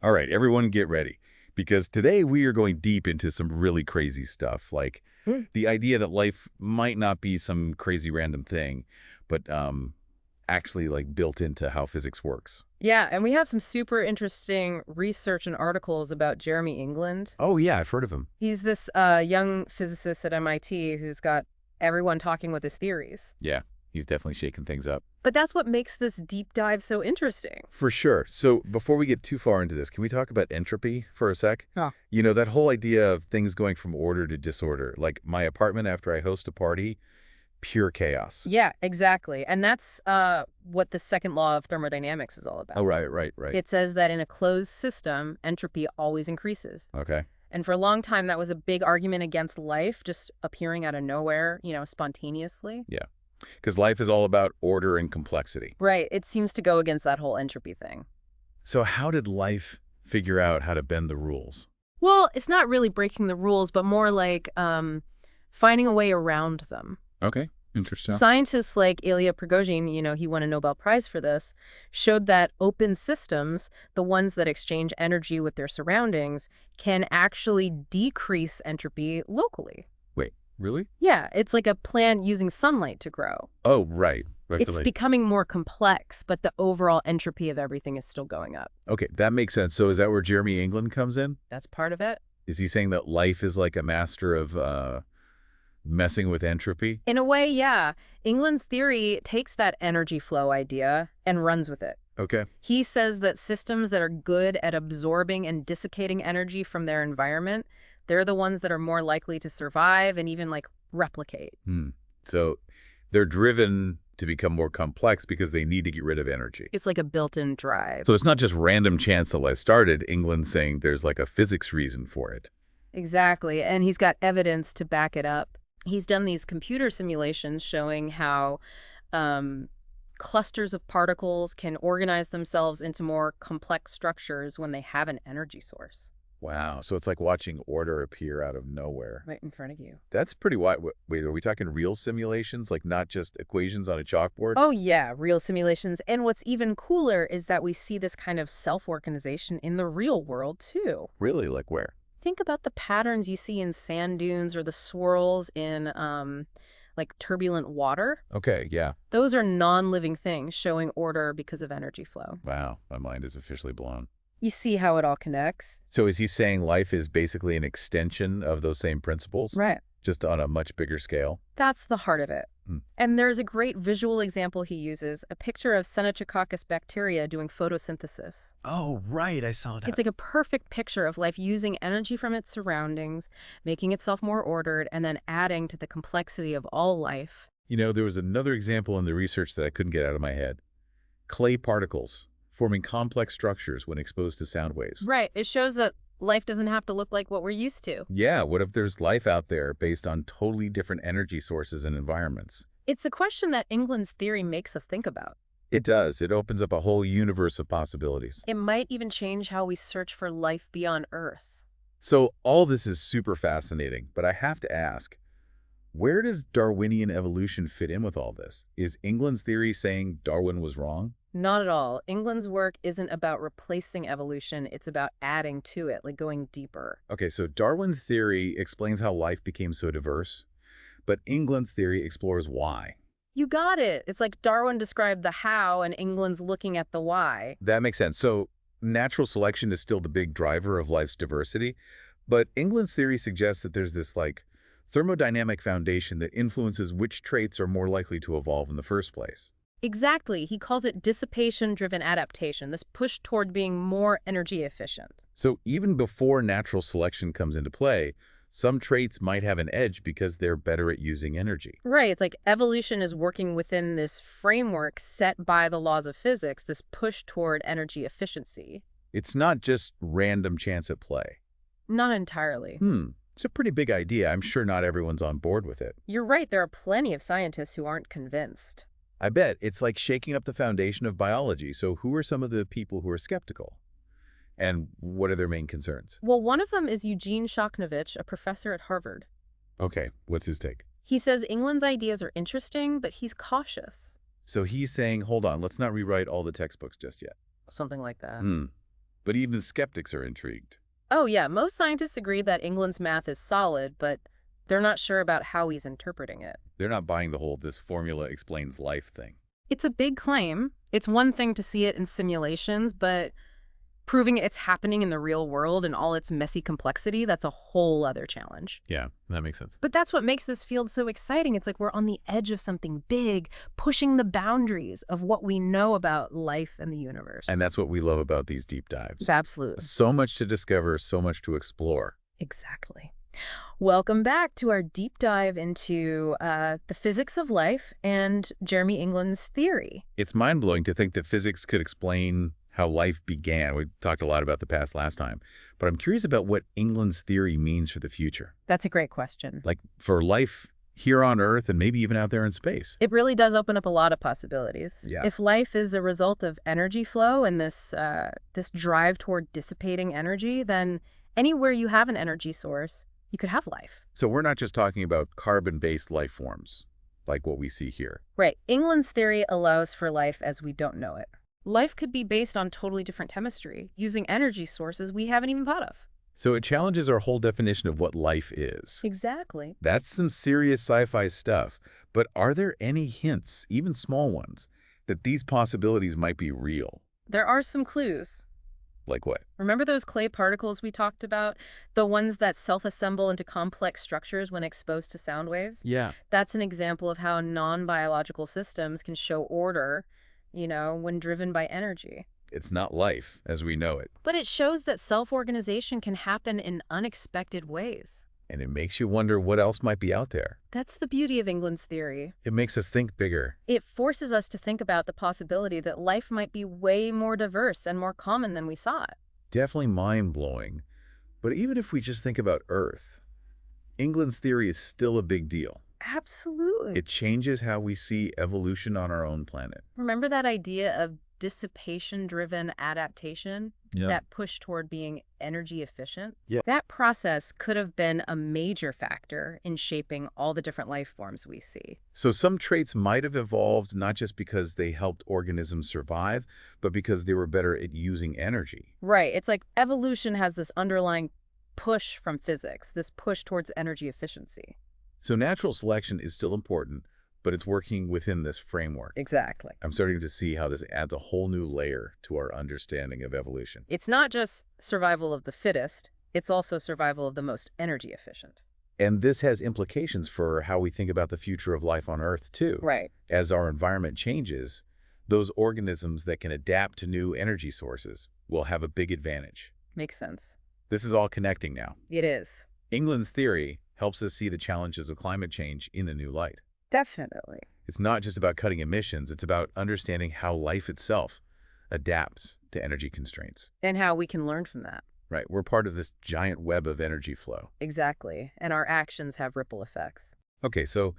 All right, everyone get ready, because today we are going deep into some really crazy stuff, like Hmm. the idea that life might not be some crazy random thing, but actually like built into how physics works. Yeah, and we have some super interesting research and articles about Jeremy England. Oh yeah, I've heard of him. He's this young physicist at MIT who's got everyone talking with his theories. Yeah, he's definitely shaking things up. But that's what makes this deep dive so interesting. For sure. So before we get too far into this, can we talk about entropy for a sec? Huh. You know, that whole idea of things going from order to disorder, like my apartment after I host a party, pure chaos. Yeah, exactly. And that's what the second law of thermodynamics is all Oh, about. right. It says that in a closed system, entropy always increases. Okay. And for a long time, that was a big argument against life just appearing out of nowhere, spontaneously. Yeah. Because life is all about order and complexity. Right. It seems to go against that whole entropy thing. So how did life figure out how to bend the rules? Well, it's not really breaking the rules, but more like finding a way around them. Okay, interesting. Scientists like Ilya Prigozhin, he won a Nobel Prize for this, showed that open systems, the ones that exchange energy with their surroundings, can actually decrease entropy locally. Wait, really? Yeah, it's like a plant using sunlight to grow. Oh, right. It's becoming more complex, but the overall entropy of everything is still going up. Okay, that makes sense. So is that where Jeremy England comes in? That's part of it. Is he saying that life is like a master of messing with entropy? In a way, yeah. England's theory takes that energy flow idea and runs with it. Okay. He says that systems that are good at absorbing and desiccating energy from their environment, they're the ones that are more likely to survive and even replicate. So they're driven to become more complex because they need to get rid of energy. It's like a built-in drive. So it's not just random chance that life started. England's saying there's like a physics reason for it. Exactly. And he's got evidence to back it up. He's done these computer simulations showing how clusters of particles can organize themselves into more complex structures when they have an energy source Wow. So it's like watching order appear out of nowhere. right in front of you. That's pretty wide. Wait, are we talking real simulations? Like not just equations on a chalkboard? Oh, yeah, real simulations. And what's even cooler is that we see this kind of self-organization in the real world, too. Really? Like where? Think about the patterns you see in sand dunes or the swirls in, turbulent water. Okay, yeah. Those are non-living things showing order because of energy flow. Wow, my mind is officially blown. You see how it all connects? So is he saying life is basically an extension of those same principles? Right. Just on a much bigger scale? That's the heart of it. Hmm. And there's a great visual example he uses, a picture of Staphylococcus bacteria doing photosynthesis. Oh, right. I saw that. It's like a perfect picture of life using energy from its surroundings, making itself more ordered, and then adding to the complexity of all life. You know, there was another example in the research that I couldn't get out of my head. Clay particles forming complex structures when exposed to sound waves. Right. It shows that life doesn't have to look like what we're used to. Yeah, what if there's life out there based on totally different energy sources and environments? It's a question that England's theory makes us think about. It does. It opens up a whole universe of possibilities. It might even change how we search for life beyond Earth. So all this is super fascinating, but I have to ask, where does Darwinian evolution fit in with all this? Is England's theory saying Darwin was wrong? Not at all. England's work isn't about replacing evolution, it's about adding to it, like going deeper. Okay, so Darwin's theory explains how life became so diverse, but England's theory explores why. You got it. It's like Darwin described the how and England's looking at the why. That makes sense. So natural selection is still the big driver of life's diversity, but England's theory suggests that there's this thermodynamic foundation that influences which traits are more likely to evolve in the first place. Exactly. He calls it dissipation-driven adaptation, this push toward being more energy efficient. So even before natural selection comes into play, some traits might have an edge because they're better at using energy. Right. It's like evolution is working within this framework set by the laws of physics, this push toward energy efficiency. It's not just random chance at play. Not entirely. It's a pretty big idea. I'm sure not everyone's on board with it. You're right. There are plenty of scientists who aren't convinced. I bet it's like shaking up the foundation of biology. So who are some of the people who are skeptical? And what are their main concerns? Well, one of them is Eugene Shoknovich, a professor at Harvard. Okay, what's his take? He says England's ideas are interesting, but he's cautious. So he's saying, hold on, let's not rewrite all the textbooks just yet. Something like that. But even skeptics are intrigued. Oh, yeah, most scientists agree that England's math is solid, but they're not sure about how he's interpreting it. They're not buying the whole "this formula explains life" thing. It's a big claim. It's one thing to see it in simulations, but proving it's happening in the real world and all its messy complexity, that's a whole other challenge. Yeah, that makes sense. But that's what makes this field so exciting. It's like we're on the edge of something big, pushing the boundaries of what we know about life and the universe. And that's what we love about these deep dives. Absolutely. So much to discover, so much to explore. Exactly. Welcome back to our deep dive into the physics of life and Jeremy England's theory. It's mind-blowing to think that physics could explain how life began. We talked a lot about the past last time, but I'm curious about what England's theory means for the future. That's a great question. Like for life here on Earth and maybe even out there in space. It really does open up a lot of possibilities. Yeah. If life is a result of energy flow and this drive toward dissipating energy, then anywhere you have an energy source, you could have life. So we're not just talking about carbon-based life forms like what we see here. Right. England's theory allows for life as we don't know it. Life could be based on totally different chemistry, using energy sources we haven't even thought of. So it challenges our whole definition of what life is. Exactly. That's some serious sci-fi stuff. But are there any hints, even small ones, that these possibilities might be real? There are some clues. Like what? Remember those clay particles we talked about? The ones that self-assemble into complex structures when exposed to sound waves? Yeah. That's an example of how non-biological systems can show order, when driven by energy. It's not life as we know it. But it shows that self-organization can happen in unexpected ways. And it makes you wonder what else might be out there. That's the beauty of England's theory. It makes us think bigger. It forces us to think about the possibility that life might be way more diverse and more common than we thought. Definitely mind-blowing. But even if we just think about Earth, England's theory is still a big deal. Absolutely. It changes how we see evolution on our own planet. Remember that idea of dissipation-driven adaptation? Yeah. That push toward being energy efficient? Yeah. That process could have been a major factor in shaping all the different life forms we see. So some traits might have evolved not just because they helped organisms survive, but because they were better at using energy. Right. It's like evolution has this underlying push from physics, this push towards energy efficiency. So natural selection is still important, but it's working within this framework. Exactly. I'm starting to see how this adds a whole new layer to our understanding of evolution. It's not just survival of the fittest, it's also survival of the most energy efficient. And this has implications for how we think about the future of life on Earth, too. Right. As our environment changes, those organisms that can adapt to new energy sources will have a big advantage. Makes sense. This is all connecting now. It is. England's theory helps us see the challenges of climate change in a new light. Definitely. It's not just about cutting emissions, it's about understanding how life itself adapts to energy constraints. And how we can learn from that. Right, we're part of this giant web of energy flow. Exactly. And our actions have ripple effects. Okay, so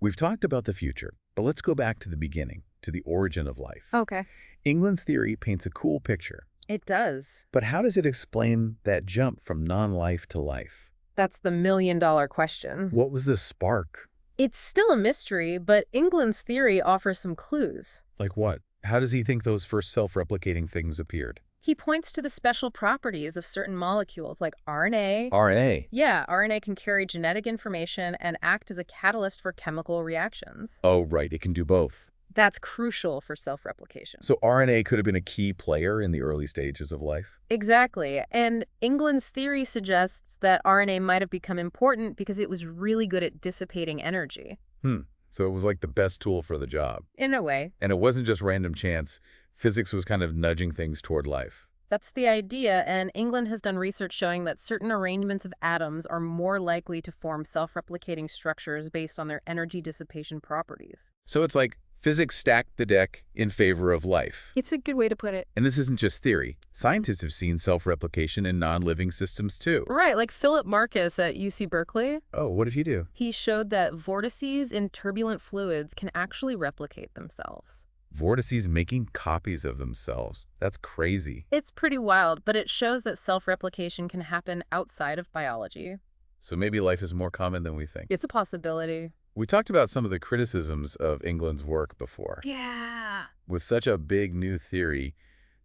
we've talked about the future, but let's go back to the beginning, to the origin of life. Okay. England's theory paints a cool picture. It does. But how does it explain that jump from non-life to life? That's the million-dollar question. What was the spark? It's still a mystery, but England's theory offers some clues. Like what? How does he think those first self-replicating things appeared? He points to the special properties of certain molecules like RNA. RNA? Yeah, RNA can carry genetic information and act as a catalyst for chemical reactions. Oh, right, it can do both. That's crucial for self-replication. So RNA could have been a key player in the early stages of life? Exactly. And England's theory suggests that RNA might have become important because it was really good at dissipating energy. So it was like the best tool for the job. In a way. And it wasn't just random chance. Physics was kind of nudging things toward life. That's the idea, and England has done research showing that certain arrangements of atoms are more likely to form self-replicating structures based on their energy dissipation properties. So it's like physics stacked the deck in favor of life. It's a good way to put it. And this isn't just theory. Scientists have seen self-replication in non-living systems too. Right, like Philip Marcus at UC Berkeley. Oh, what did he do? He showed that vortices in turbulent fluids can actually replicate themselves. Vortices making copies of themselves. That's crazy. It's pretty wild, but it shows that self-replication can happen outside of biology. So maybe life is more common than we think. It's a possibility. We talked about some of the criticisms of England's work before. Yeah. With such a big new theory,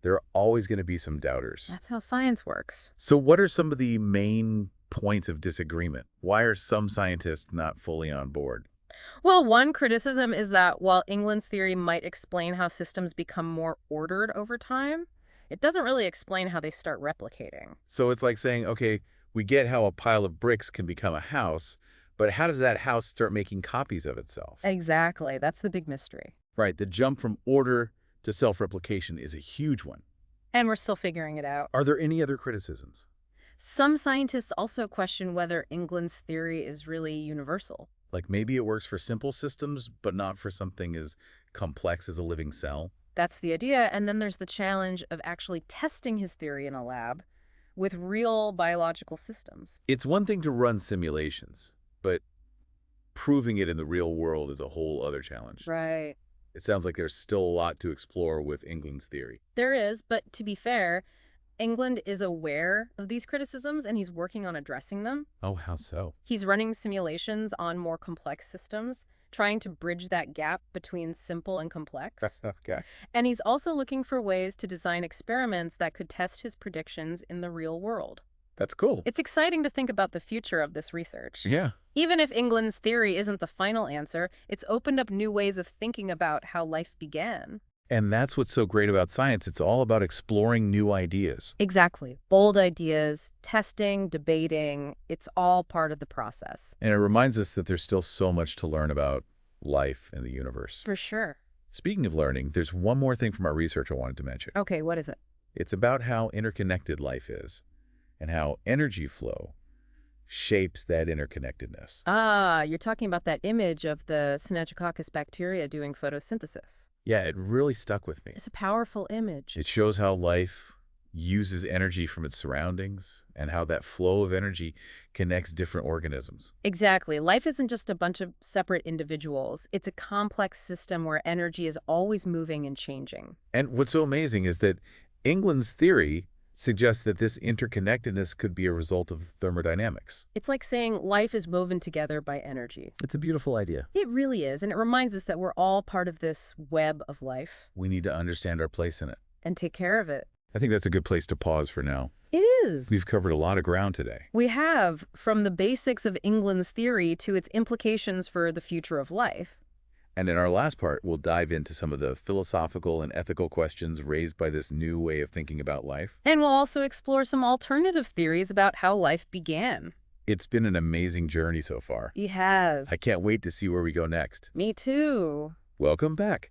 There are always going to be some doubters. That's how science works. So what are some of the main points of disagreement? Why are some scientists not fully on board? Well, one criticism is that while England's theory might explain how systems become more ordered over time, it doesn't really explain how they start replicating. So it's like saying, okay, we get how a pile of bricks can become a house, but how does that house start making copies of itself? Exactly. That's the big mystery. Right, the jump from order to self-replication is a huge one. And we're still figuring it out. Are there any other criticisms? Some scientists also question whether England's theory is really universal. Like maybe it works for simple systems, but not for something as complex as a living cell? That's the idea. And then there's the challenge of actually testing his theory in a lab with real biological systems. It's one thing to run simulations, but proving it in the real world is a whole other challenge. Right. It sounds like there's still a lot to explore with England's theory. There is, but to be fair, England is aware of these criticisms and he's working on addressing them. Oh, how so? He's running simulations on more complex systems, trying to bridge that gap between simple and complex. Okay. And he's also looking for ways to design experiments that could test his predictions in the real world. That's cool. It's exciting to think about the future of this research. Yeah. Even if England's theory isn't the final answer, it's opened up new ways of thinking about how life began. And that's what's so great about science. It's all about exploring new ideas. Exactly. Bold ideas, testing, debating, it's all part of the process. And it reminds us that there's still so much to learn about life and the universe. For sure. Speaking of learning, there's one more thing from our research I wanted to mention. Okay, what is it? It's about how interconnected life is and how energy flow shapes that interconnectedness. Ah, you're talking about that image of the Synechococcus bacteria doing photosynthesis. Yeah, it really stuck with me. It's a powerful image. It shows how life uses energy from its surroundings and how that flow of energy connects different organisms. Exactly. Life isn't just a bunch of separate individuals. It's a complex system where energy is always moving and changing. And what's so amazing is that England's theory suggests that this interconnectedness could be a result of thermodynamics. It's like saying life is woven together by energy. It's a beautiful idea. It really is, and it reminds us that we're all part of this web of life. We need to understand our place in it. And take care of it. I think that's a good place to pause for now. It is. We've covered a lot of ground today. We have, from the basics of England's theory to its implications for the future of life. And in our last part, we'll dive into some of the philosophical and ethical questions raised by this new way of thinking about life. And we'll also explore some alternative theories about how life began. It's been an amazing journey so far. You have. I can't wait to see where we go next. Me too. Welcome back.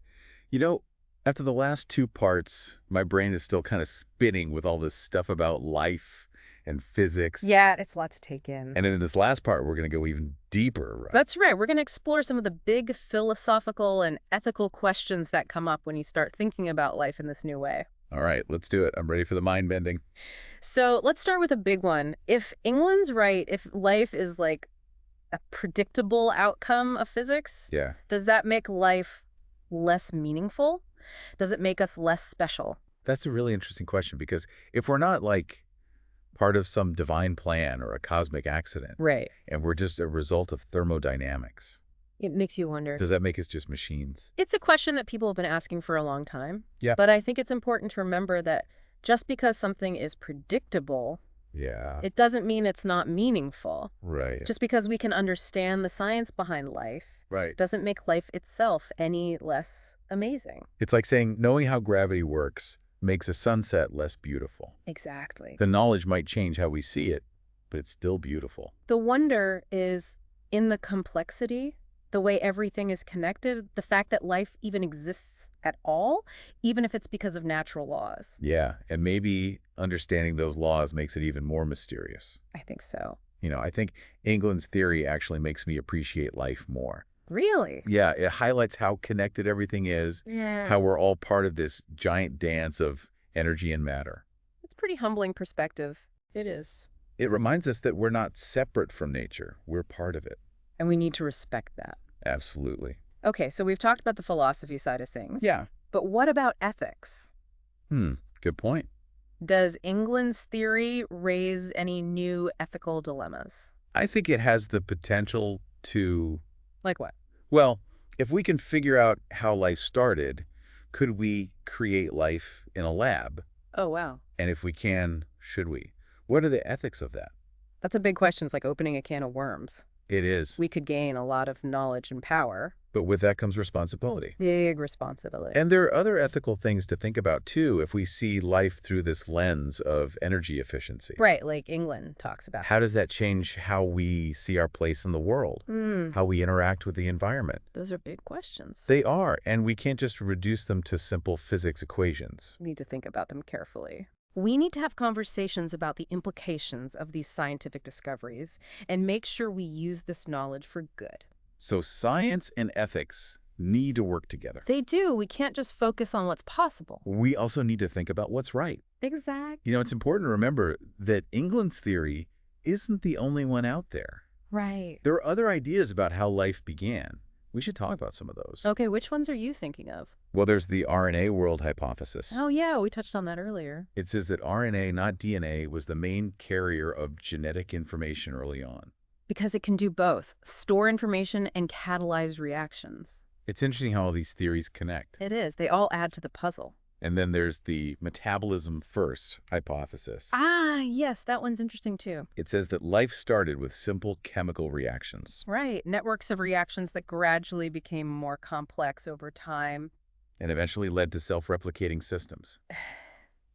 You know, after the last two parts, my brain is still kind of spinning with all this stuff about life and physics. Yeah, it's a lot to take in. And in this last part, we're going to go even deeper, right? That's right. We're going to explore some of the big philosophical and ethical questions that come up when you start thinking about life in this new way. All right, let's do it. I'm ready for the mind bending. So let's start with a big one. If England's right, if life is like a predictable outcome of physics, Yeah. does that make life less meaningful? Does it make us less special? That's a really interesting question because if we're not like part of some divine plan or a cosmic accident, Right. and we're just a result of thermodynamics, It makes you wonder. does that make us just machines? It's a question that people have been asking for a long time. Yeah. But I think it's important to remember that just because something is predictable, Yeah. it doesn't mean it's not meaningful. Right. Just because we can understand the science behind life Right. doesn't make life itself any less amazing. It's like saying knowing how gravity works makes a sunset less beautiful. Exactly. The knowledge might change how we see it, but it's still beautiful. The wonder is in the complexity, the way everything is connected, the fact that life even exists at all, even if it's because of natural laws. Yeah, and maybe understanding those laws makes it even more mysterious. I think so. You know, I think England's theory actually makes me appreciate life more. Really? Yeah, it highlights how connected everything is, Yeah. how we're all part of this giant dance of energy and matter. It's a pretty humbling perspective. It is. It reminds us that we're not separate from nature. We're part of it. And we need to respect that. Absolutely. Okay, so we've talked about the philosophy side of things. Yeah. But what about ethics? Good point. Does England's theory raise any new ethical dilemmas? I think it has the potential to, Like what? well, if we can figure out how life started, Could we create life in a lab? Oh, wow. And if we can, should we? What are the ethics of that? That's a big question. It's like opening a can of worms. It is. We could gain a lot of knowledge and power. But with that comes responsibility. Big responsibility. And there are other ethical things to think about, too, if we see life through this lens of energy efficiency. Right, like England talks about. How does that change how we see our place in the world? How we interact with the environment? Those are big questions. They are, and we can't just reduce them to simple physics equations. We need to think about them carefully. We need to have conversations about the implications of these scientific discoveries and make sure we use this knowledge for good. So science and ethics need to work together. They do. We can't just focus on what's possible. We also need to think about what's right. Exactly. You know, it's important to remember that England's theory isn't the only one out there. Right. There are other ideas about how life began. We should talk about some of those. Okay, which ones are you thinking of? Well, there's the RNA world hypothesis. Oh, yeah, we touched on that earlier. It says that RNA, not DNA, was the main carrier of genetic information early on. Because it can do both, store information and catalyze reactions. It's interesting how all these theories connect. It is. They all add to the puzzle. And then there's the metabolism first hypothesis. Ah, yes, that one's interesting too. It says that life started with simple chemical reactions. Right, networks of reactions that gradually became more complex over time. And eventually led to self-replicating systems.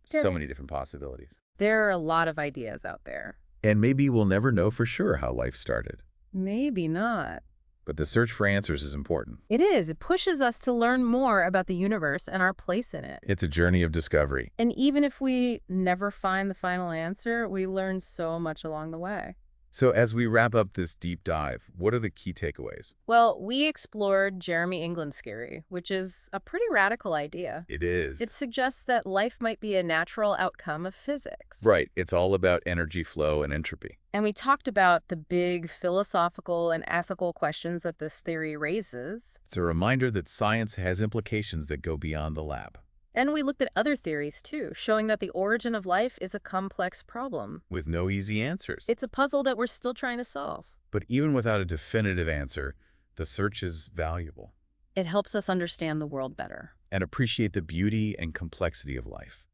So many different possibilities. There are a lot of ideas out there. And maybe we'll never know for sure how life started. Maybe not. But the search for answers is important. It is. It pushes us to learn more about the universe and our place in it. It's a journey of discovery. And even if we never find the final answer, we learn so much along the way. So as we wrap up this deep dive, what are the key takeaways? Well, we explored Jeremy England's theory, which is a pretty radical idea. It is. It suggests that life might be a natural outcome of physics. Right. It's all about energy flow and entropy. And we talked about the big philosophical and ethical questions that this theory raises. It's a reminder that science has implications that go beyond the lab. And we looked at other theories, too, showing that the origin of life is a complex problem. With no easy answers. It's a puzzle that we're still trying to solve. But even without a definitive answer, the search is valuable. It helps us understand the world better. And appreciate the beauty and complexity of life.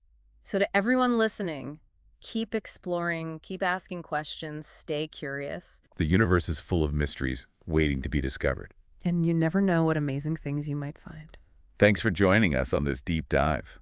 So to everyone listening, keep exploring, keep asking questions, stay curious. The universe is full of mysteries waiting to be discovered. And you never know what amazing things you might find. Thanks for joining us on this deep dive.